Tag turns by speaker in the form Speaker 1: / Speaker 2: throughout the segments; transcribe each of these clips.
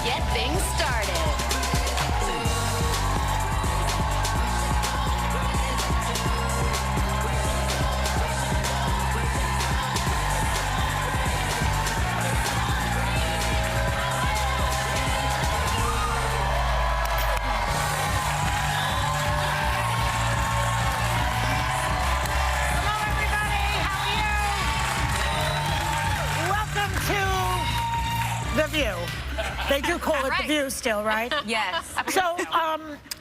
Speaker 1: get things started.
Speaker 2: The View. They do call it The View still, right?
Speaker 3: Yes.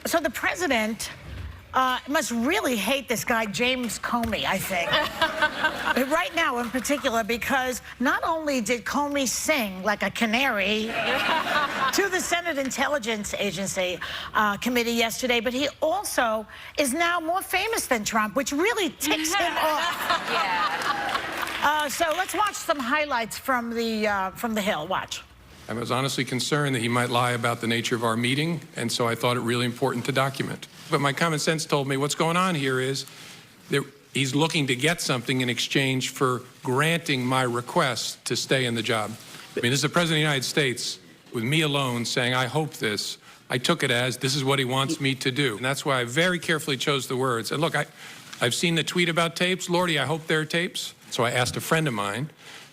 Speaker 2: So the president must really hate this guy, James Comey, I think. Right now in particular, because not only did Comey sing like a canary to the Senate Intelligence Agency committee yesterday, but he also is now more famous than Trump, which really ticks him off.
Speaker 3: Yeah.
Speaker 2: So let's watch some highlights from the Hill. Watch.
Speaker 4: I was honestly concerned that he might lie about the nature of our meeting, and so I thought it really important to document. But my common sense told me what's going on here is that he's looking to get something in exchange for granting my request to stay in the job. I mean, this is the President of the United States, with me alone, saying, I hope this. I took it as this is what he wants me to do. And that's why I very carefully chose the words. And look, I've seen the tweet about tapes. Lordy, I hope they're tapes. So I asked a friend of mine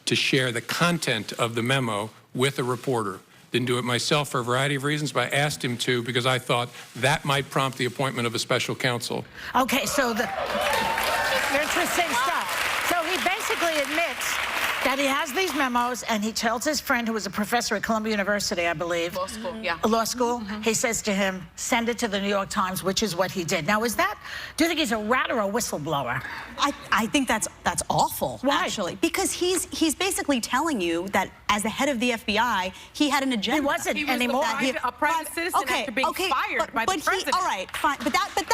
Speaker 4: to share the content of the memo with a reporter. Didn't do it myself for a variety of reasons, but I asked him to because I thought that might prompt the appointment of a special counsel.
Speaker 2: Okay, so interesting stuff. So he basically admits that he has these memos, and he tells his friend, who was a professor at Columbia University, I believe.
Speaker 3: Law school, yeah.
Speaker 2: Law school. He says to him, send it to the New York Times, which is what he did. Now, do you think he's a rat or a whistleblower?
Speaker 5: I think that's awful,
Speaker 2: Why?
Speaker 5: actually, because he's basically telling you that as the head of the FBI, he had an agenda.
Speaker 2: He wasn't anymore.
Speaker 3: A private citizen after being fired by the president.
Speaker 5: All right, fine, but that's the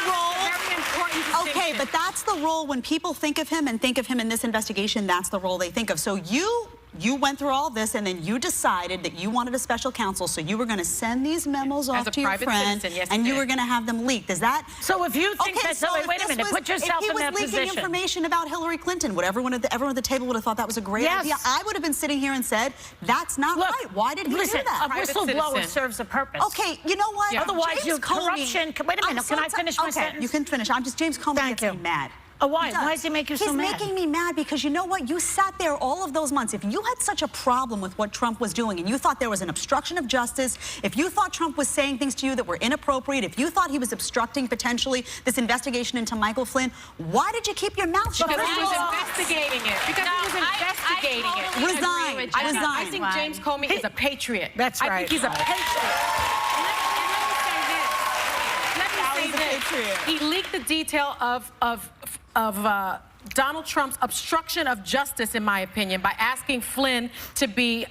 Speaker 5: role.
Speaker 3: Very important distinction.
Speaker 5: Okay, but that's the role when people think of him and think of him in this investigation. That's the role they think of. So you went through all this, and then you decided that you wanted a special counsel, so you were going to send these memos off to your friend, and you were going to have them leaked. Is that?
Speaker 2: So if you think that, wait a minute, put yourself in that position.
Speaker 5: If he was leaking information about Hillary Clinton, would everyone at the table would have thought that was a great idea? I would have been sitting here and said, that's not right. Why did he do that?
Speaker 2: A whistleblower serves a purpose.
Speaker 5: Okay, you know what?
Speaker 2: Yeah. Otherwise, corruption. Wait a minute, can I finish my sentence?
Speaker 5: You can finish. James Comey gets me mad.
Speaker 2: Why? Why does he make you so mad?
Speaker 5: He's making me mad because you know what? You sat there all of those months. If you had such a problem with what Trump was doing and you thought there was an obstruction of justice, if you thought Trump was saying things to you that were inappropriate, if you thought he was obstructing potentially this investigation into Michael Flynn, why did you keep your mouth shut?
Speaker 3: Because he was investigating it. Because he was investigating it.
Speaker 5: Resign.
Speaker 3: I think James Comey is a patriot.
Speaker 2: That's right.
Speaker 3: I think he's a patriot. Let me say this. He leaked the detail of Donald Trump's obstruction of justice, in my opinion, by asking Flynn to be,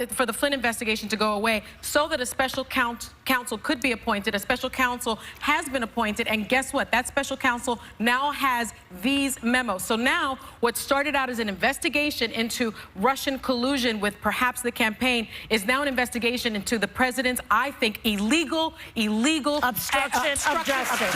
Speaker 3: for the Flynn investigation to go away so that a special counsel could be appointed. A special counsel has been appointed, and guess what? That special counsel now has these memos. So now what started out as an investigation into Russian collusion with perhaps the campaign is now an investigation into the president's, I think, illegal
Speaker 2: obstruction of justice.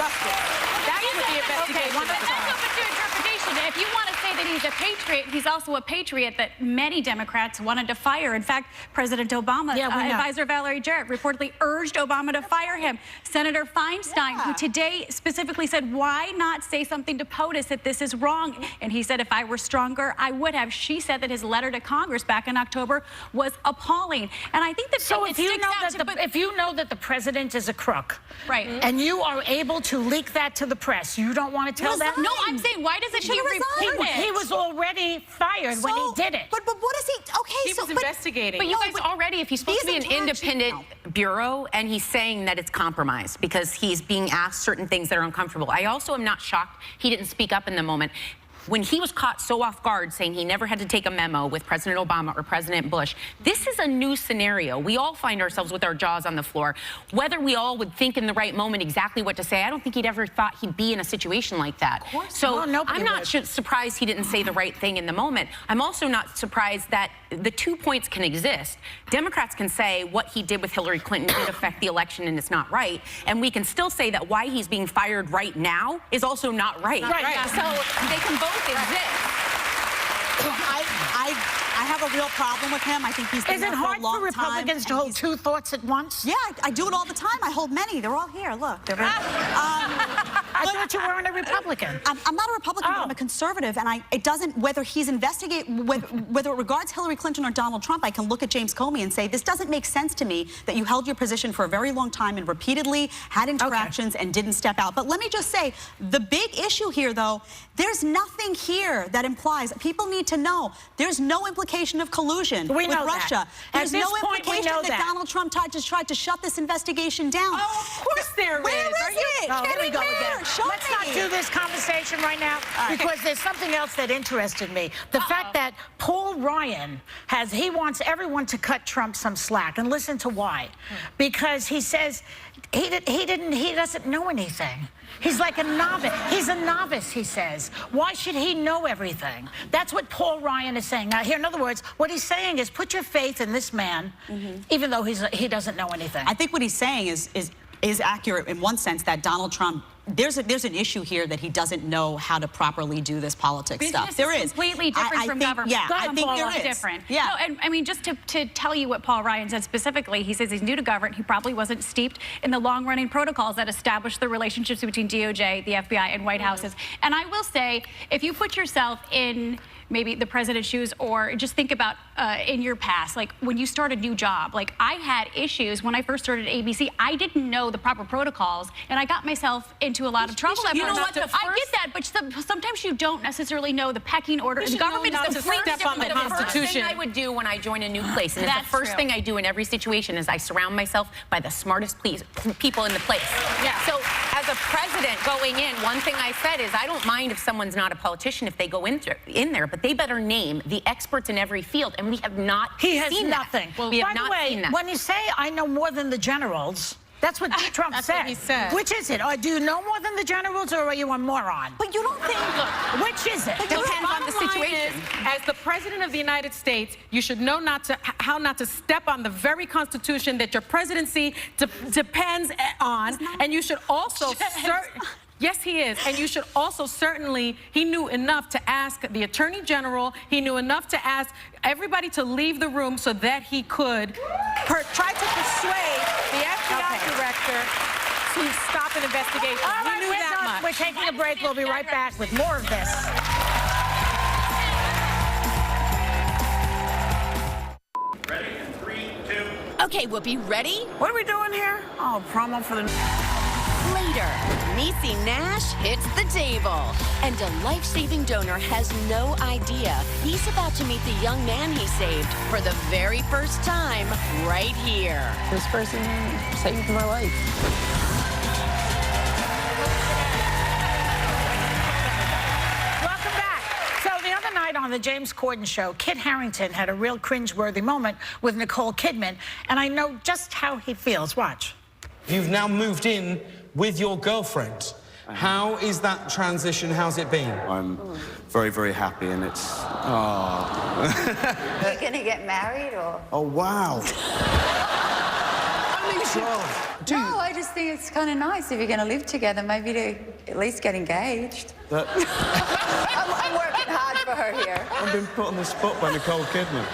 Speaker 3: That's what the investigation is about.
Speaker 6: That's open to interpretation. If you want to say that he's a patriot, he's also a patriot that many Democrats wanted to fire. In fact, President Obama's advisor Valerie Jarrett reportedly urged Obama to fire him. Senator Feinstein, who today specifically said, why not say something to POTUS that this is wrong? And he said, if I were stronger, I would have. She said that his letter to Congress back in October was appalling. And I think that
Speaker 2: so if you know that the president is a crook,
Speaker 6: right,
Speaker 2: and you are able to leak that to the press, you don't want to tell that?
Speaker 6: No, I'm saying, why doesn't he report it?
Speaker 2: He was already fired when he did it.
Speaker 5: But what is he? Okay,
Speaker 3: he was investigating.
Speaker 6: But you guys already, if he's supposed to be an
Speaker 7: independent bureau, and he's saying that it's compromised because he's being asked certain things that are uncomfortable. I also am not shocked he didn't speak up in the moment. When he was caught so off guard saying he never had to take a memo with President Obama or President Bush, this is a new scenario. We all find ourselves with our jaws on the floor. Whether we all would think in the right moment exactly what to say, I don't think he'd ever thought he'd be in a situation like that. So I'm not surprised he didn't say the right thing in the moment. I'm also not surprised that the 2 points can exist. Democrats can say what he did with Hillary Clinton did affect the election and it's not right. And we can still say that why he's being fired right now is also not right.
Speaker 5: Right.
Speaker 7: So they can both exist.
Speaker 5: I have a real problem with him. I think he's been
Speaker 2: Is
Speaker 5: there
Speaker 2: it
Speaker 5: for a
Speaker 2: hard
Speaker 5: long
Speaker 2: for Republicans to hold two thoughts at once?
Speaker 5: Yeah, I do it all the time. I hold many. They're all here. Look. They're
Speaker 2: I thought you weren't a Republican.
Speaker 5: I'm not a Republican, but I'm
Speaker 2: Oh.
Speaker 5: a conservative, and it doesn't, whether he's whether it regards Hillary Clinton or Donald Trump, I can look at James Comey and say, this doesn't make sense to me that you held your position for a very long time and repeatedly had interactions and didn't step out. But let me just say, the big issue here, though, there's nothing here that implies, people need to know, there's no implication of collusion with Russia. There's no implication that Donald Trump tried to shut this investigation down.
Speaker 3: Oh, of course there is.
Speaker 5: Where is it?
Speaker 2: Oh, here we go again.
Speaker 5: Show
Speaker 2: Let's
Speaker 5: me.
Speaker 2: not do this conversation right now because there's something else that interested me. The fact that Paul Ryan he wants everyone to cut Trump some slack, and listen to why. Because he says he doesn't know anything. He's like a novice. He's a novice, he says. Why should he know everything? That's what Paul Ryan is saying. Now, here, in other words, what he's saying is put your faith in this man, even though he doesn't know anything.
Speaker 5: I think what he's saying is accurate in one sense, that Donald Trump, there's an issue here that he doesn't know how to properly do this politics stuff. There is.
Speaker 6: Completely different from government.
Speaker 5: Yeah, I think there is.
Speaker 6: Different.
Speaker 5: Yeah.
Speaker 6: No, and I mean, just to tell you what Paul Ryan said specifically, he says he's new to government. He probably wasn't steeped in the long-running protocols that establish the relationships between DOJ, the FBI, and White Houses. And I will say, if you put yourself in maybe the president's shoes, or just think about in your past, like when you start a new job, like I had issues when I first started at ABC. I didn't know the proper protocols, and I got myself into a lot of trouble.
Speaker 3: You know what?
Speaker 6: I get that, but sometimes you don't necessarily know the pecking order. The government
Speaker 3: not
Speaker 6: is
Speaker 3: to
Speaker 6: completely
Speaker 3: step on the
Speaker 6: different than
Speaker 7: First thing
Speaker 3: Constitution.
Speaker 7: I would do when I join a new place, and it's the
Speaker 6: That's
Speaker 7: first
Speaker 6: true.
Speaker 7: thing I do in every situation, is I surround myself by the smartest people in the place.
Speaker 6: Yeah.
Speaker 7: So as a president going in, one thing I said is I don't mind if someone's not a politician if they go in there, but they better name the experts in every field, and we have not
Speaker 2: He has
Speaker 7: seen
Speaker 2: nothing.
Speaker 7: That. We have
Speaker 2: By the
Speaker 7: not
Speaker 2: way,
Speaker 7: seen that.
Speaker 2: when you say I know more than the generals, that's what Trump
Speaker 3: That's
Speaker 2: said.
Speaker 3: what he said.
Speaker 2: Which is it? Or do you know more than the generals, or are you a moron?
Speaker 5: But you don't think...
Speaker 2: Which is it?
Speaker 7: Depends on the
Speaker 3: Bottom line
Speaker 7: situation.
Speaker 3: is, as the President of the United States, you should know how not to step on the very Constitution that your presidency depends on, and you should also... Yes, he is. And you should also certainly, he knew enough to ask the Attorney General, he knew enough to ask everybody to leave the room so that he could try to persuade the FBI director to stop an investigation.
Speaker 2: All right,
Speaker 3: he knew
Speaker 2: we're
Speaker 3: that
Speaker 2: done.
Speaker 3: much.
Speaker 2: We're taking a break. We'll be right back with more of this.
Speaker 1: Ready? 3, 2.
Speaker 8: Okay, Whoopi, ready?
Speaker 2: What are we doing here? Oh, promo for the...
Speaker 8: Later, Niecy Nash hits the table. And a life-saving donor has no idea he's about to meet the young man he saved for the very first time right here.
Speaker 9: This person saved my life.
Speaker 2: Welcome back. So the other night on the James Corden show, Kit Harington had a real cringe-worthy moment with Nicole Kidman, and I know just how he feels. Watch.
Speaker 10: You've now moved in with your girlfriend. How is that transition? How's it been?
Speaker 11: I'm very, very happy, and it's...
Speaker 12: Are you gonna get married or?
Speaker 11: Oh, wow.
Speaker 12: No, I just think it's kind of nice if you're gonna live together, maybe to at least get engaged. I'm working hard for her here.
Speaker 11: I've been put on the spot by Nicole Kidman.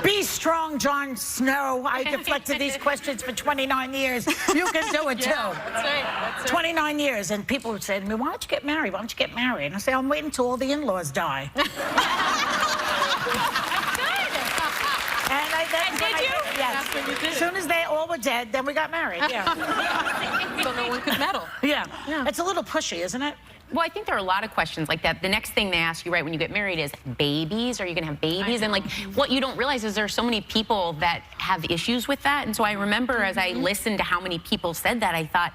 Speaker 2: Be strong, Jon Snow. I deflected these questions for 29 years. You can do it, too.
Speaker 3: That's right.
Speaker 2: 29 years, and people would say to me, why don't you get married? Why don't you get married? And I say, I'm waiting until all the in-laws die. And
Speaker 3: Did you?
Speaker 2: Yes.
Speaker 3: That's what you did.
Speaker 2: As soon as they all were dead, then we got married, yeah.
Speaker 3: So no one could meddle.
Speaker 2: Yeah. It's a little pushy, isn't it?
Speaker 7: Well, I think there are a lot of questions like that. The next thing they ask you right when you get married is babies. Are you going to have babies? And like, what you don't realize is there are so many people that have issues with that. And so I remember as I listened to how many people said that, I thought,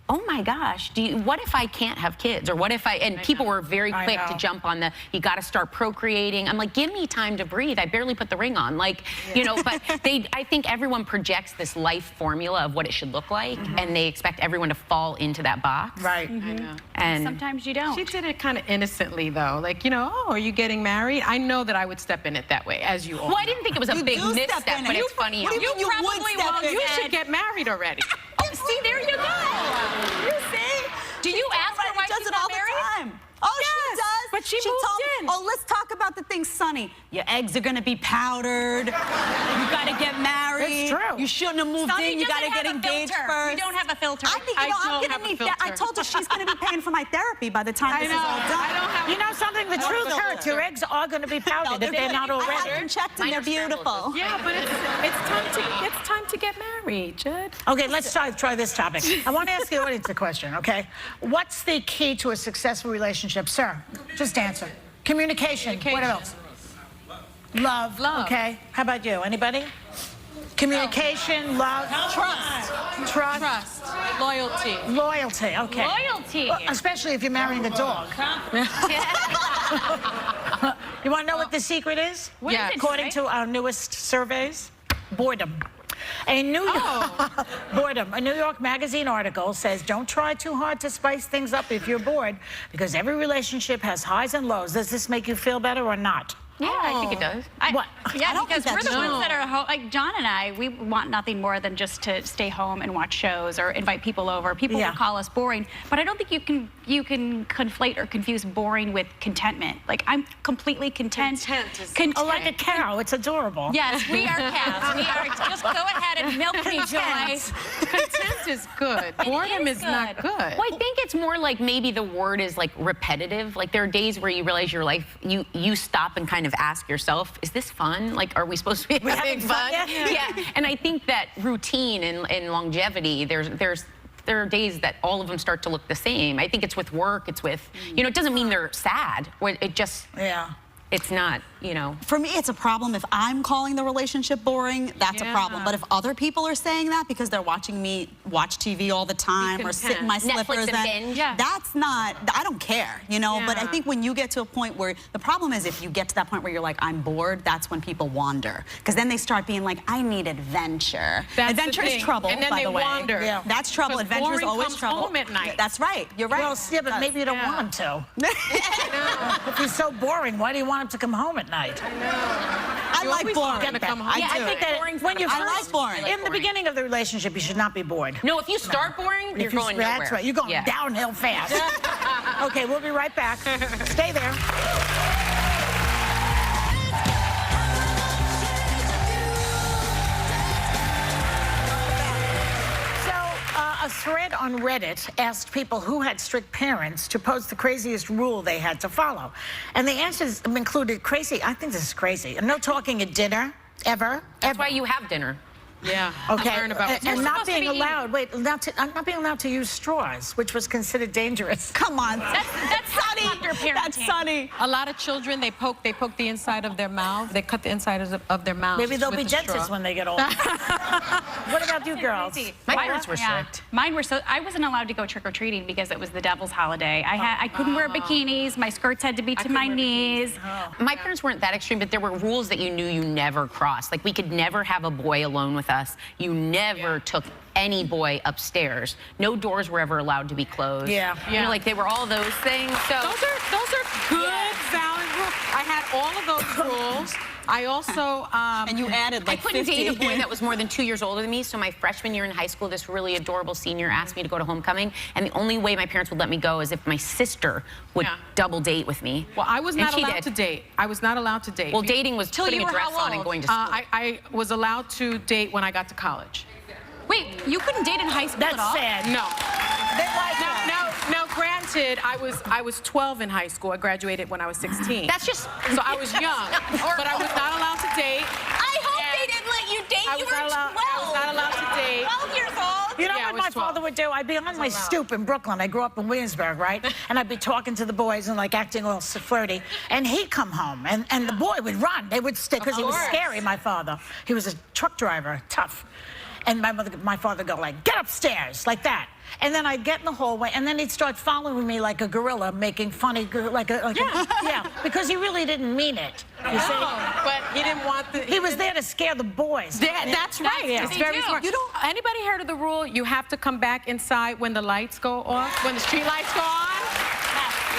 Speaker 7: oh my gosh, what if I can't have kids? Or what if and people were very quick to jump on you got to start procreating. I'm like, give me time to breathe. I barely put the ring on. Like, you know, but I think everyone projects this life formula of what it should look like, and they expect everyone to fall into that box.
Speaker 2: Right.
Speaker 3: I know.
Speaker 7: And
Speaker 6: sometimes you don't.
Speaker 3: She did it kind of innocently, though. Like, you know, oh, are you getting married? I know that I would step in it that way, as you all
Speaker 7: well, I
Speaker 3: know.
Speaker 7: didn't think it was a big misstep, but it's funny.
Speaker 5: What do you mean you would
Speaker 3: Probably
Speaker 5: step
Speaker 3: won't.
Speaker 5: in?
Speaker 3: You should get married already.
Speaker 7: See, there you go.
Speaker 5: You see?
Speaker 6: Do you ask her why
Speaker 5: Does
Speaker 6: she's
Speaker 5: it
Speaker 6: not
Speaker 5: all the
Speaker 6: married?
Speaker 5: time. Oh,
Speaker 3: Yes,
Speaker 5: she does?
Speaker 3: but she moved
Speaker 5: told
Speaker 3: in.
Speaker 5: Oh, let's talk about the things, Sonny. Your eggs are gonna be powdered. You gotta get married.
Speaker 2: It's true.
Speaker 5: You shouldn't have moved
Speaker 6: Sonny
Speaker 5: in. You gotta
Speaker 6: doesn't
Speaker 5: get
Speaker 6: have a
Speaker 5: engaged
Speaker 6: filter.
Speaker 5: first.
Speaker 6: You don't have a filter.
Speaker 5: I think,
Speaker 3: I
Speaker 5: you know, I'm
Speaker 3: don't
Speaker 5: gonna
Speaker 3: have a
Speaker 5: need that. I
Speaker 3: filter.
Speaker 5: told her she's gonna be paying for my therapy by the time this is all done.
Speaker 3: I don't have.
Speaker 2: You know something? The truth hurts. Your eggs are going to be powdered if they're not
Speaker 5: I
Speaker 2: already.
Speaker 5: had them checked and they're beautiful.
Speaker 3: Yeah, but it's time to get married, Judd.
Speaker 2: Okay, let's try this topic. I want to ask the audience a question, okay? What's the key to a successful relationship? Sir, just answer. Communication. What else? Love.
Speaker 3: Love.
Speaker 2: Okay. How about you? Anybody? Communication, love. Trust.
Speaker 3: Trust. Loyalty.
Speaker 2: Loyalty, okay.
Speaker 6: Loyalty.
Speaker 2: Well, especially if you're marrying a dog. You want to know what the secret is?
Speaker 6: What is it,
Speaker 2: According to our newest surveys, boredom. A New York boredom. A New York Magazine article says, "Don't try too hard to spice things up if you're bored, because every relationship has highs and lows." Does this make you feel better or not?
Speaker 7: Yeah, I think it does.
Speaker 2: What?
Speaker 6: Yeah, because we're the
Speaker 5: that's
Speaker 6: ones that are home. Like John and I, we want nothing more than just to stay home and watch shows or invite people over. People will call us boring, but I don't think you can conflate or confuse boring with contentment. Like, I'm completely content.
Speaker 2: Oh, like a cow. It's adorable.
Speaker 6: Yes, we are cows. We are. Just go ahead and milk me, Joy.
Speaker 3: Content is good. Boredom is not good.
Speaker 7: Well, I think it's more like maybe the word is like repetitive. Like there are days where you realize your life, you stop and kind of ask yourself, is this fun? Like, are we supposed to be having fun? Yeah. And I think that routine and longevity, there are days that all of them start to look the same. I think it's with work, it's with, you know, it doesn't mean they're sad. It just, it's not, you know.
Speaker 5: For me, it's a problem if I'm calling the relationship boring. That's a problem. But if other people are saying that because they're watching me watch TV all the time or sit in my slippers,
Speaker 7: binge.
Speaker 5: That's not. I don't care, you know. But I think when you get to a point where the problem is, if you get to that point where you're like, I'm bored, that's when people wander, because then they start being like, I need adventure. Adventure is trouble,
Speaker 3: and then
Speaker 5: by
Speaker 3: they
Speaker 5: the way.
Speaker 3: wander.
Speaker 5: Yeah. That's trouble. Adventure is always trouble.
Speaker 3: Home at night.
Speaker 5: That's right. You're right.
Speaker 2: Well, yeah, but maybe you don't want him to. If he's so boring, why do you want him to come home at night?
Speaker 5: I like boring.
Speaker 2: I think that when you
Speaker 5: I like boring.
Speaker 2: in the beginning of the relationship, you should not be bored.
Speaker 7: No, if you start boring, you're going nowhere.
Speaker 2: That's right. You're going downhill fast. Okay, we'll be right back. Stay there. A thread on Reddit asked people who had strict parents to post the craziest rule they had to follow. And the answers included crazy. I think this is crazy. No talking at dinner, ever.
Speaker 7: That's why you have dinner.
Speaker 3: Yeah.
Speaker 2: Okay.
Speaker 3: Learn about
Speaker 2: and not being allowed. Wait, not being allowed to use straws, which was considered dangerous.
Speaker 5: Come on,
Speaker 6: that's Sunny.
Speaker 5: That's Sunny.
Speaker 3: A lot of children, they poke the inside of their mouth. They cut the inside of their mouth.
Speaker 2: Maybe they'll be dentists when they get older. What about you girls?
Speaker 7: My parents were strict.
Speaker 6: Mine were I wasn't allowed to go trick-or-treating because it was the devil's holiday. I couldn't wear bikinis. My skirts had to be to my knees.
Speaker 7: My parents weren't that extreme, but there were rules that you knew you never crossed. Like, we could never have a boy alone with us. You never took any boy upstairs. No doors were ever allowed to be closed. You know, like, they were all those things. So
Speaker 3: those are good, valid rules. I had all of those rules. I also
Speaker 5: and you added like
Speaker 7: I couldn't
Speaker 5: 50.
Speaker 7: date a boy that was more than 2 years older than me. So my freshman year in high school, this really adorable senior asked me to go to homecoming, and the only way my parents would let me go is if my sister would double date with me.
Speaker 3: Well, I was not allowed to date. I was not allowed to date.
Speaker 7: Well, dating was putting a dress on and going to school.
Speaker 3: I was allowed to date when I got to college.
Speaker 6: Wait, you couldn't date in high school at all?
Speaker 2: That's sad.
Speaker 3: No. Now, granted, I was 12 in high school. I graduated when I was 16.
Speaker 7: That's just...
Speaker 3: So I was young, but I was not allowed to date.
Speaker 6: I hope they didn't let you date.
Speaker 3: I was not allowed to date.
Speaker 6: 12 years old.
Speaker 2: You know what my father would do? I'd be on my stoop in Brooklyn. I grew up in Williamsburg, right? And I'd be talking to the boys and like acting all flirty. And he'd come home and the boy would run. They would stick because he was scary, my father. He was a truck driver, tough. And my father would go like, get upstairs, like that. And then I'd get in the hallway, and then he'd start following me like a gorilla, making funny, because he really didn't mean it. You see?
Speaker 3: But he didn't want the...
Speaker 2: He was there to scare the boys.
Speaker 3: That's right. It's very smart. Anybody heard of the rule? You have to come back inside when the lights go off, when the street lights go on?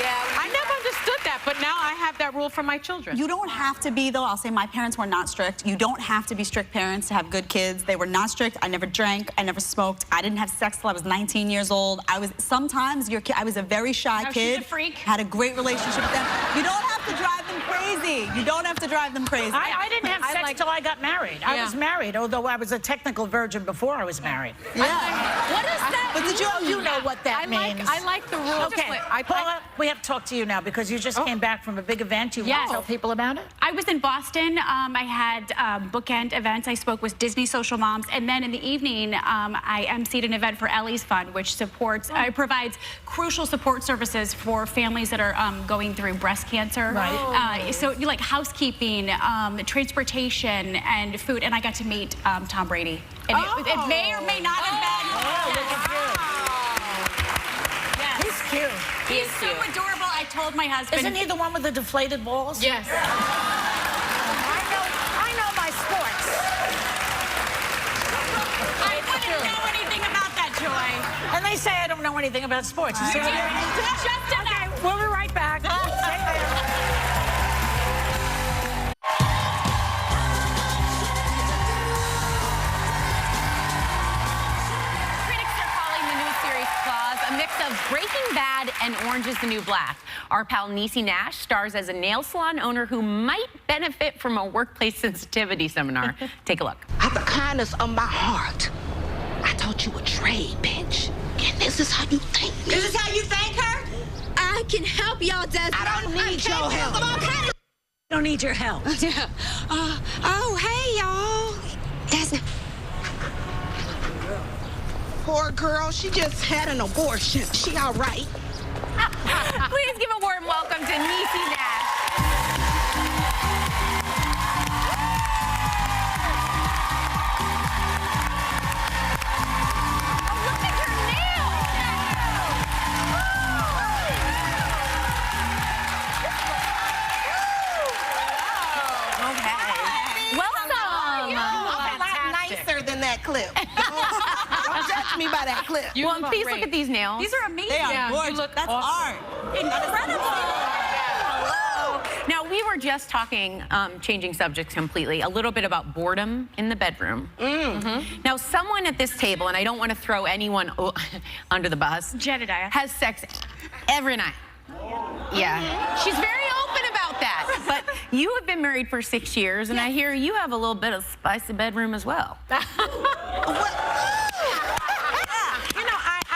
Speaker 3: Yeah. I never understood that But now I have that rule for my children.
Speaker 5: You don't have to be, though. I'll say my parents were not strict. You don't have to be strict parents to have good kids. They were not strict. I never drank. I never smoked. I didn't have sex till I was 19 years old. I was a very shy kid.
Speaker 6: She's a freak.
Speaker 5: Had a great relationship with them. You don't have to drive them crazy. You don't have to drive them crazy.
Speaker 2: I didn't have sex till I got married. I was married, although I was a technical virgin before I was married.
Speaker 5: Yeah.
Speaker 6: What is that?
Speaker 2: But you know what that means.
Speaker 3: I like the rules.
Speaker 2: Okay, Paula, we have to talk to you now because you just came back from a big event. You want to tell people about it?
Speaker 6: I was in Boston. I had bookend events. I spoke with Disney Social Moms, and then in the evening, I emceed an event for Ellie's Fund, which provides crucial support services for families that are going through breast cancer. Right. So like housekeeping, transportation, and food. And I got to meet Tom Brady. And it may or may not have been.
Speaker 2: He's cute.
Speaker 6: He's so adorable. I told my husband.
Speaker 2: Isn't he the one with the deflated balls?
Speaker 3: Yes.
Speaker 2: I know my sports.
Speaker 6: I wouldn't know anything about that, Joy.
Speaker 2: And they say I don't know anything about sports. You see what I mean?
Speaker 6: Just enough.
Speaker 2: Okay, we'll be right back. Stay there.
Speaker 7: Of Breaking Bad and Orange is the New Black. Our pal Niecy Nash stars as a nail salon owner who might benefit from a workplace sensitivity seminar. Take a look.
Speaker 13: Out of the kindness of my heart, I taught you a trade, bitch. And this is how you thank me.
Speaker 14: This is how you thank her? I can help y'all, Desmond.
Speaker 13: I don't need your help.
Speaker 14: I don't need your help. Oh, hey, y'all. Desmond.
Speaker 13: Poor girl, she just had an abortion. She all right?
Speaker 7: Please give a warm welcome to Niecy Nash. Oh, look at your nails! Okay. Welcome.
Speaker 13: A lot nicer than that clip. Don't judge me by that clip.
Speaker 7: Well, please look at these nails.
Speaker 6: These are amazing.
Speaker 5: They are gorgeous. That's art.
Speaker 6: Incredible.
Speaker 7: Hello. Now, we were just talking, changing subjects completely, a little bit about boredom in the bedroom. Now, someone at this table, and I don't want to throw anyone under the bus,
Speaker 6: Jedediah,
Speaker 7: has sex every night. Yeah. She's very open about that. But you have been married for 6 years, and I hear you have a little bit of spicy bedroom as well.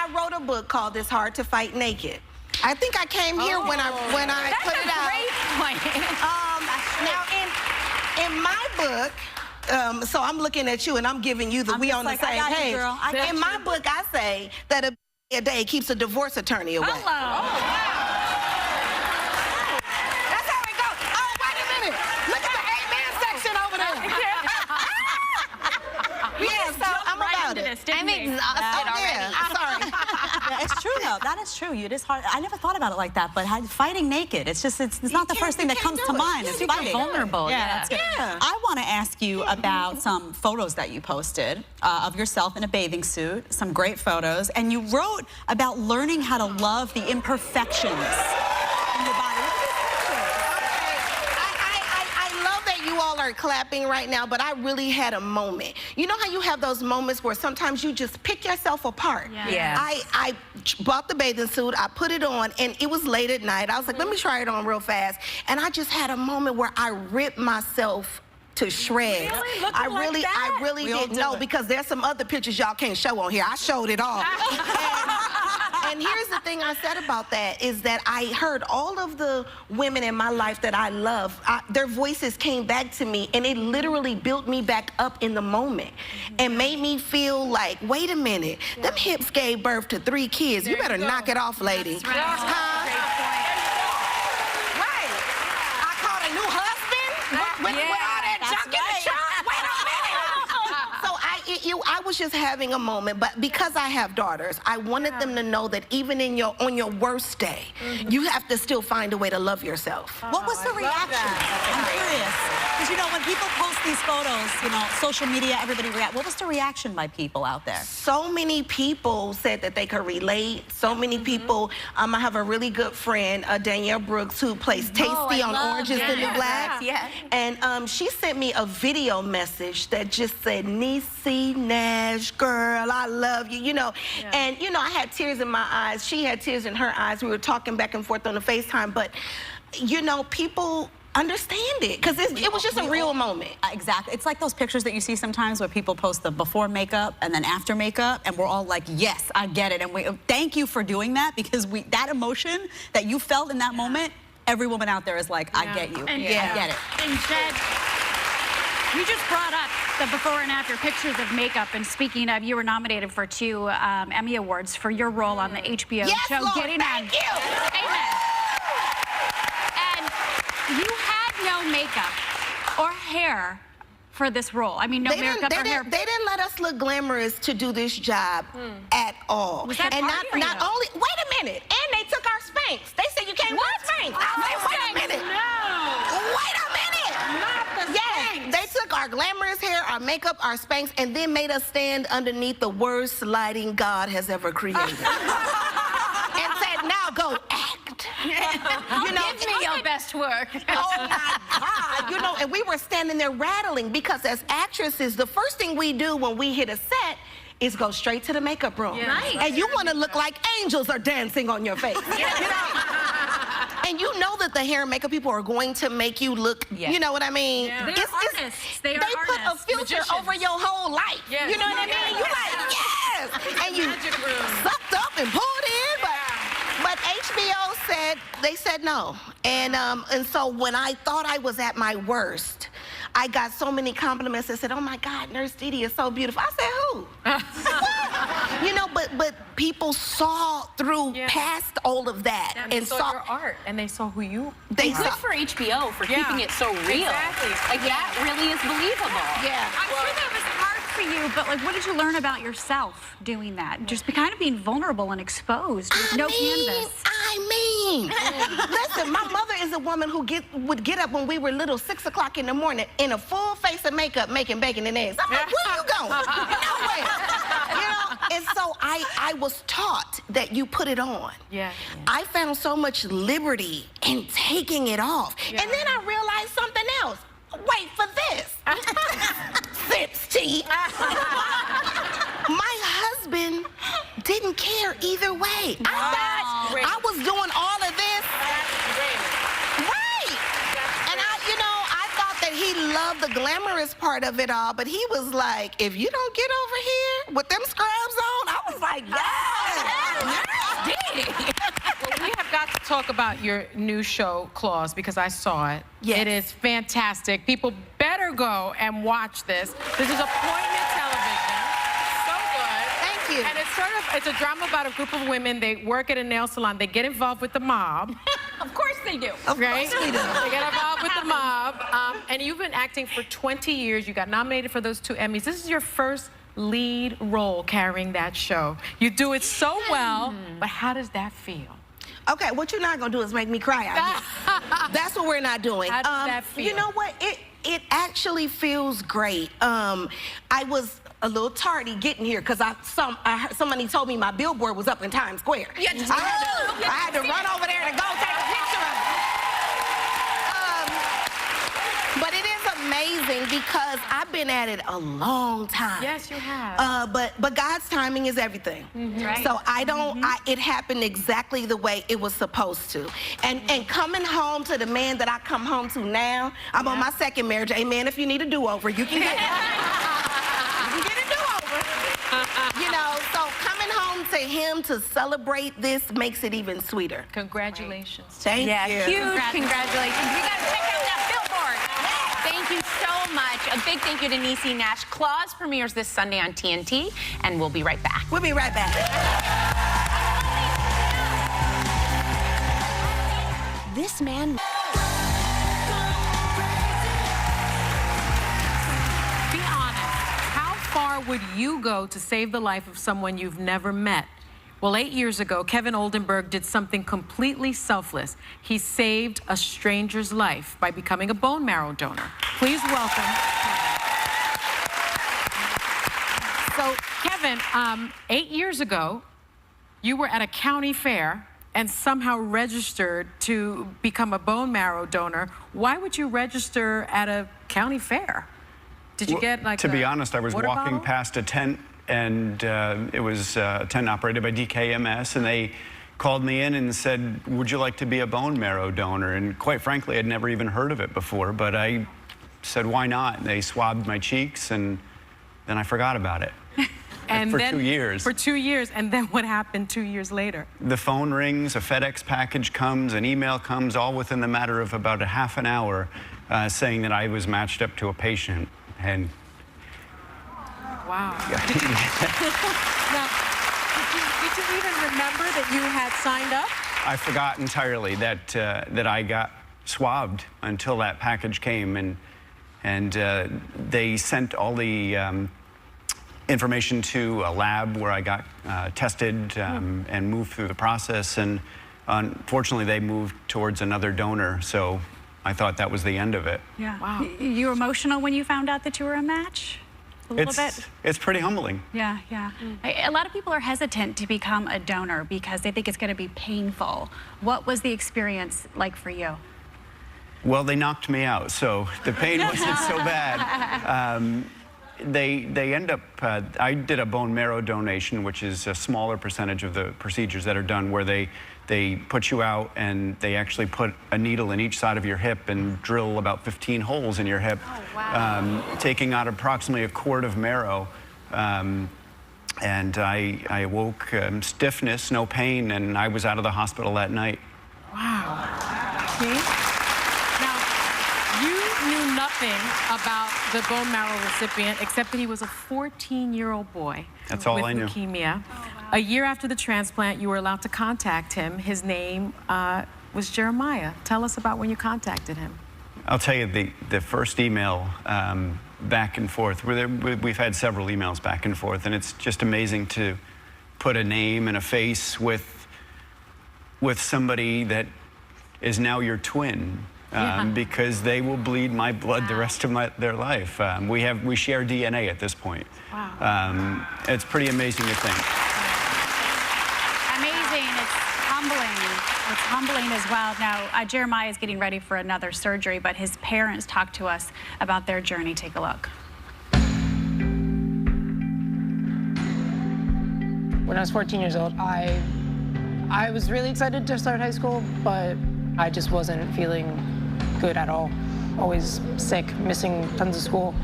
Speaker 13: I wrote a book called It's Hard to Fight Naked. I think I came here when I put it out.
Speaker 7: That's a great point.
Speaker 13: Now, in my book, so I'm looking at you and I'm giving you the we on the same page. In my book, I say that a day keeps a divorce attorney away.
Speaker 6: Hello.
Speaker 13: That's how it goes. Oh, wait a minute. Look at the amen section over there. Yeah, so I'm about it.
Speaker 7: I'm exhausted already.
Speaker 13: I'm sorry.
Speaker 5: Yeah, it's true, though. That is true. It is hard. I never thought about it like that, but fighting naked, it's not the first thing that comes to mind. It's fighting.
Speaker 7: Vulnerable.
Speaker 5: Yeah. I want to ask you about some photos that you posted of yourself in a bathing suit, some great photos, and you wrote about learning how to love the imperfections in your body.
Speaker 13: I love that you all are clapping right now, but I really had a moment. You know how you have those moments where sometimes you just pick yourself apart?
Speaker 7: Yeah.
Speaker 13: I bought the bathing suit, I put it on, and it was late at night. I was like, let me try it on real fast. And I just had a moment where I ripped myself to shreds.
Speaker 2: Really?
Speaker 13: I really didn't know, because there's some other pictures y'all can't show on here. I showed it all. And here's the thing I said about that is that I heard all of the women in my life that I love, their voices came back to me, and it literally built me back up in the moment and made me feel like, wait a minute, them hips gave birth to 3 kids. You better knock it off, lady.
Speaker 6: That's right.
Speaker 13: Right. I caught a new husband with all that junk in the trunk. Wait a minute. So I was just having a moment, but because I have daughters, I wanted them to know that even on your worst day, you have to still find a way to love yourself.
Speaker 5: What was the reaction? I'm curious. Because, you know, when people post these photos, you know, social media, everybody react. What was the reaction by people out there?
Speaker 13: So many people said that they could relate. So many people, I have a really good friend, Danielle Brooks, who plays Tasty on Orange is the New Black.
Speaker 7: Yeah.
Speaker 13: And she sent me a video message that just said, Niecy Nash, girl, I love you, you know. Yeah. And, you know, I had tears in my eyes. She had tears in her eyes. We were talking back and forth on the FaceTime. But, you know, people understand it because it was just a real moment.
Speaker 5: Exactly. It's like those pictures that you see sometimes where people post the before makeup and then after makeup, and we're all like, yes, I get it. And we thank you for doing that, because that emotion that you felt in that moment, every woman out there is like, I get you.
Speaker 6: And,
Speaker 5: I get it.
Speaker 6: And Jed, you just brought up the before and after pictures of makeup, and speaking of, you were nominated for 2 Emmy Awards for your role on the HBO show
Speaker 13: Lord,
Speaker 6: Getting On.
Speaker 13: thank you.
Speaker 6: Amen. And you had no makeup or hair for this role. I mean, no makeup or hair.
Speaker 13: They didn't let us look glamorous to do this job at all.
Speaker 6: Was that
Speaker 13: and
Speaker 6: part of
Speaker 13: not only, wait a minute, and they took our Spanx. They said you can't wear Spanx. Wait a minute.
Speaker 6: No.
Speaker 13: Wait a minute.
Speaker 6: Not the Spanx.
Speaker 13: They took our glamorous hair, our makeup, our Spanx, and then made us stand underneath the worst lighting God has ever created. And said, now go act.
Speaker 6: You know, give me your best work.
Speaker 13: Oh my God. You know, and we were standing there rattling, because as actresses, the first thing we do when we hit a set is go straight to the makeup room.
Speaker 6: Yeah. Right.
Speaker 13: And you want to look like angels are dancing on your face. You know? And you know that the hair and makeup people are going to make you look, you know what I mean?
Speaker 6: Yeah. They are artists. They
Speaker 13: put a filter over your whole life.
Speaker 3: Yes.
Speaker 13: You know what I mean? You're like, yes! And you sucked up and pulled in, but HBO they said no. And so when I thought I was at my worst, I got so many compliments that said, oh my God, Nurse Didi is so beautiful. I said, who? You know, but people saw through past all of that.
Speaker 3: And saw your art, and they saw who you
Speaker 7: Good for HBO for keeping it so real.
Speaker 3: Exactly.
Speaker 7: Like, that really is believable.
Speaker 13: Yeah.
Speaker 6: I'm sure that was hard for you, but like, what did you learn about yourself doing that? Just kind of being vulnerable and exposed with no canvas.
Speaker 13: Listen, my mother is a woman who would get up when we were little, 6 o'clock in the morning, in a full face of makeup, making bacon and eggs. I'm like, where you going? Nowhere. You know, and so I was taught that you put it on.
Speaker 3: Yeah.
Speaker 13: I found so much liberty in taking it off.
Speaker 3: Yeah.
Speaker 13: And then I realized something else. Wait for this. Sips tea. My husband didn't care either way. I was doing all of this. Right. And I thought that he loved the glamorous part of it all, but he was like, if you don't get over here with them scrubs on, I was like, yes.
Speaker 3: Well, we have got to talk about your new show, Claws, because I saw it.
Speaker 13: Yes.
Speaker 3: It is fantastic. People better go and watch this. This is appointment television. So good.
Speaker 13: Thank you.
Speaker 3: And it's a drama about a group of women. They work at a nail salon. They get involved with the mob.
Speaker 6: Of course they do.
Speaker 13: Of course we do.
Speaker 3: They get involved with the mob. And you've been acting for 20 years. You got nominated for those 2 Emmys. This is your first lead role carrying that show. You do it so well, but how does that feel?
Speaker 13: Okay, what you're not gonna do is make me cry. That's what we're not doing.
Speaker 3: How does that feel?
Speaker 13: You know what? It actually feels great. I was a little tardy getting here because somebody told me my billboard was up in Times Square.
Speaker 6: Yeah,
Speaker 13: I had to run over there to go take a picture of it. But it is amazing because I've been at it a long time.
Speaker 3: Yes, you have.
Speaker 13: But God's timing is everything.
Speaker 6: Right.
Speaker 13: So it happened exactly the way it was supposed to. And coming home to the man that I come home to now, I'm on my 2nd marriage. Amen. If you need a do-over, you can get it. You can get a do-over. You know, so coming home to him to celebrate this makes it even sweeter.
Speaker 3: Congratulations.
Speaker 13: Thank you.
Speaker 7: Huge congratulations. You got to check out that billboard. Thank you so much. A big thank you to Niecy Nash. Claws premieres this Sunday on TNT, and we'll be right back.
Speaker 13: We'll be right back.
Speaker 8: This man...
Speaker 3: Be honest. How far would you go to save the life of someone you've never met? Well, 8 years ago, Kevin Oldenburg did something completely selfless. He saved a stranger's life by becoming a bone marrow donor. Please welcome Kevin. So, Kevin, 8 years ago, you were at a county fair and somehow registered to become a bone marrow donor. Why would you register at a county fair? Did you get like
Speaker 15: to be honest, I was walking past a tent, and it was a tent operated by DKMS, and they called me in and said, would you like to be a bone marrow donor? And quite frankly, I'd never even heard of it before, but I said, why not? And they swabbed my cheeks, and then I forgot about it.
Speaker 3: And
Speaker 15: for
Speaker 3: then,
Speaker 15: 2 years.
Speaker 3: For 2 years, and then what happened 2 years later?
Speaker 15: The phone rings, a FedEx package comes, an email comes, all within the matter of about a half an hour, saying that I was matched up to a patient. And
Speaker 3: wow. Now, did you even remember that you had signed up?
Speaker 15: I forgot entirely that that I got swabbed until that package came, and they sent all the information to a lab where I got tested and moved through the process, and unfortunately they moved towards another donor, so I thought that was the end of it.
Speaker 6: Yeah. Wow. You were emotional when you found out that you were a match? A little bit?
Speaker 15: It's pretty humbling.
Speaker 6: Yeah, yeah. A lot of people are hesitant to become a donor because they think it's going to be painful. What was the experience like for you?
Speaker 15: Well, they knocked me out, so the pain wasn't so bad. They end up, I did a bone marrow donation, which is a smaller percentage of the procedures that are done, where they put you out and they actually put a needle in each side of your hip and drill about 15 holes in your hip, taking out approximately a quart of marrow. And I awoke stiffness, no pain, and I was out of the hospital that night.
Speaker 3: Wow. Okay. You knew nothing about the bone marrow recipient except that he was a 14-year-old boy.
Speaker 15: That's all I knew.
Speaker 3: With leukemia. A year after the transplant, you were allowed to contact him. His name was Jeremiah. Tell us about when you contacted him.
Speaker 15: I'll tell you, the first email back and forth, we've had several emails back and forth, and it's just amazing to put a name and a face with somebody that is now your twin. Because they will bleed my blood the rest of their life. We share DNA at this point. Wow. It's pretty amazing to think.
Speaker 6: Amazing. It's humbling. It's humbling as well. Now, Jeremiah is getting ready for another surgery, but his parents talked to us about their journey. Take a look.
Speaker 9: When I was 14 years old, I was really excited to start high school, but I just wasn't feeling good at all. Always sick, missing tons of school.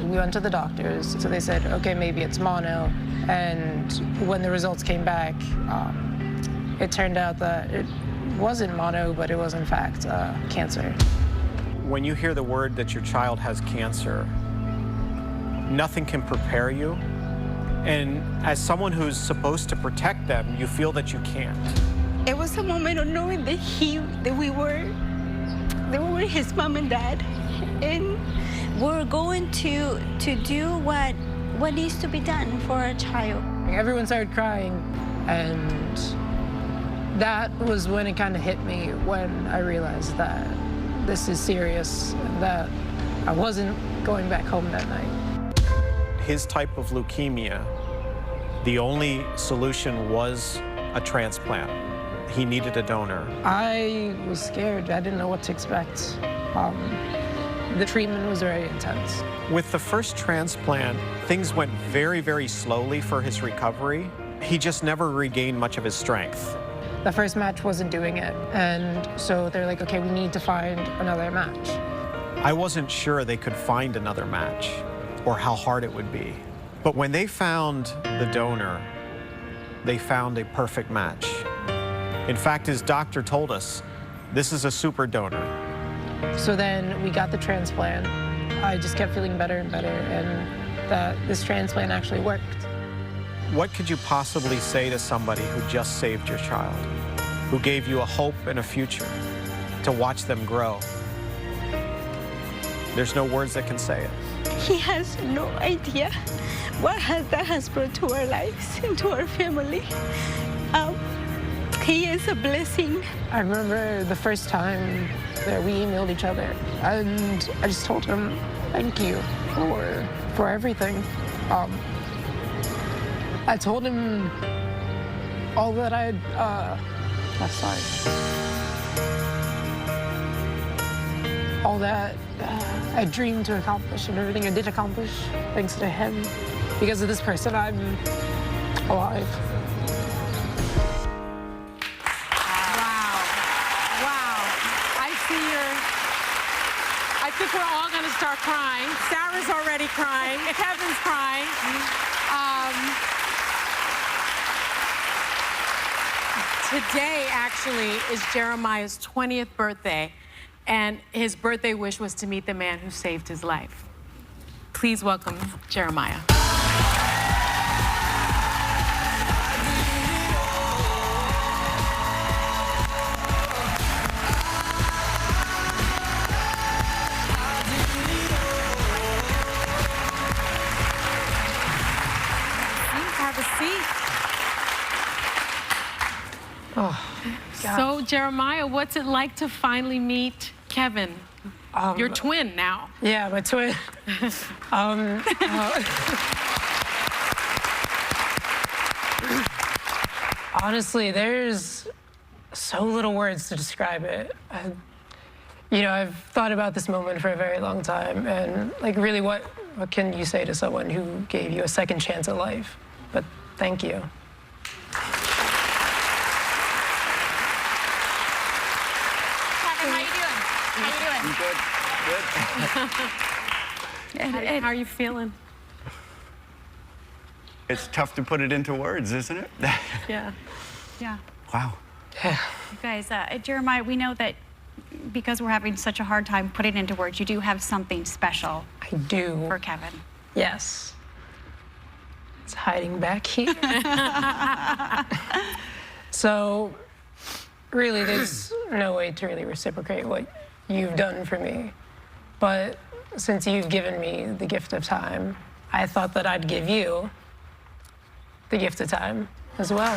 Speaker 9: We went to the doctors, so they said, okay, maybe it's mono. And when the results came back, it turned out that it wasn't mono, but it was in fact cancer.
Speaker 16: When you hear the word that your child has cancer, nothing can prepare you. And as someone who's supposed to protect them, you feel that you can't.
Speaker 14: It was a moment of knowing that we were his mom and dad, and we're going to do what needs to be done for our child.
Speaker 9: Everyone started crying, and that was when it kind of hit me, when I realized that this is serious, and that I wasn't going back home that night.
Speaker 16: His type of leukemia, the only solution was a transplant. He needed a donor.
Speaker 9: I was scared. I didn't know what to expect. The treatment was very intense.
Speaker 16: With the first transplant, things went very, very slowly for his recovery. He just never regained much of his strength.
Speaker 9: The first match wasn't doing it, and so they're like, okay, we need to find another match.
Speaker 16: I wasn't sure they could find another match or how hard it would be. But when they found the donor, they found a perfect match. In fact, his doctor told us, this is a super donor.
Speaker 9: So then we got the transplant. I just kept feeling better and better, and that this transplant actually worked.
Speaker 16: What could you possibly say to somebody who just saved your child, who gave you a hope and a future to watch them grow? There's no words that can say it.
Speaker 14: he has no idea what that has brought to our lives and to our family. He is a blessing.
Speaker 9: I remember the first time that we emailed each other, and I just told him, thank you for everything. I told him all that all that I dreamed to accomplish and everything I did accomplish thanks to him. Because of this person, I'm alive.
Speaker 3: I think we're all going to start crying. Sarah's already crying. Kevin's crying. Today, actually, is Jeremiah's 20th birthday, and his birthday wish was to meet the man who saved his life. Please welcome Jeremiah.
Speaker 9: Oh,
Speaker 3: so, Jeremiah, what's it like to finally meet Kevin? Your twin now.
Speaker 9: Yeah, my twin. Honestly, there's so little words to describe it. You know, I've thought about this moment for a very long time, and like, really, what can you say to someone who gave you a second chance at life? But thank you.
Speaker 3: How are you feeling?
Speaker 15: It's tough to put it into words, isn't it?
Speaker 3: Yeah.
Speaker 6: Yeah.
Speaker 15: Wow.
Speaker 6: You guys, Jeremiah, we know that because we're having such a hard time putting it into words, you do have something special.
Speaker 9: I do.
Speaker 6: For Kevin.
Speaker 9: Yes. It's hiding back here. So, really, there's no way to really reciprocate what you've done for me. But since you've given me the gift of time, I thought that I'd give you the gift of time as well.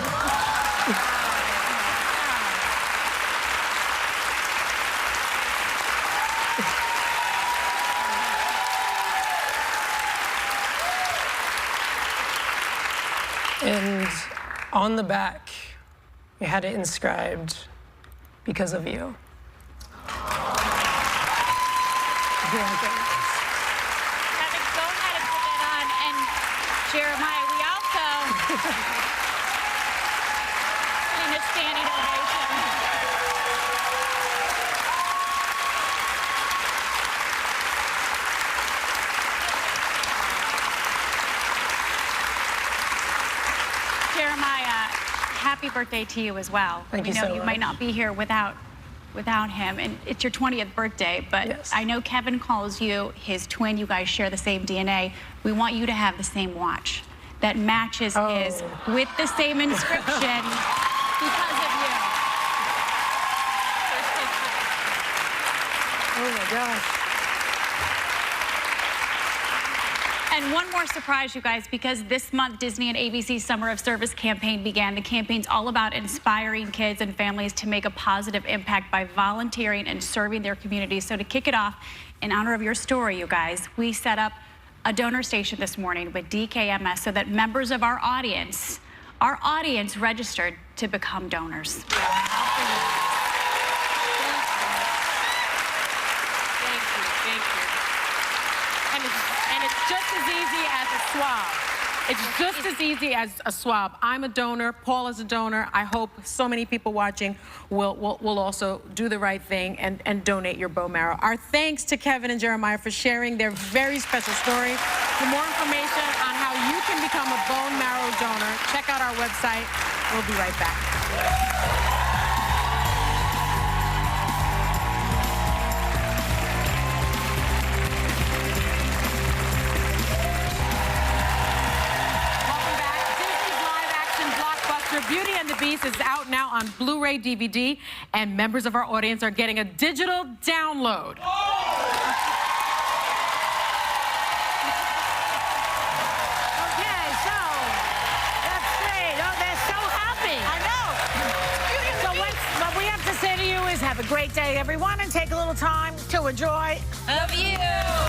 Speaker 9: And on the back, we had it inscribed, because of you.
Speaker 6: Kevin, go ahead and put that on. And Jeremiah, we also getting a standing ovation. Jeremiah, happy birthday to you as well.
Speaker 9: Thank you so much.
Speaker 6: We know you might not be here without him, and it's your 20th birthday, but yes. I know Kevin calls you his twin. You guys share the same DNA. We want you to have the same watch that matches his with the same inscription because of you.
Speaker 9: Oh my gosh.
Speaker 6: And one more surprise, you guys, because this month Disney and ABC's Summer of Service campaign began. The campaign's all about inspiring kids and families to make a positive impact by volunteering and serving their communities. So to kick it off, in honor of your story, you guys, we set up a donor station this morning with DKMS so that members of our audience registered to become donors.
Speaker 3: And it's just as easy as a swab. It's just as easy as a swab. I'm a donor. Paul is a donor. I hope so many people watching will also do the right thing and donate your bone marrow. Our thanks to Kevin and Jeremiah for sharing their very special story. For more information on how you can become a bone marrow donor, check out our website. We'll be right back. Beauty and the Beast is out now on Blu-ray DVD, and members of our audience are getting a digital download.
Speaker 2: Have a great day, everyone, and take a little time to enjoy
Speaker 17: the view.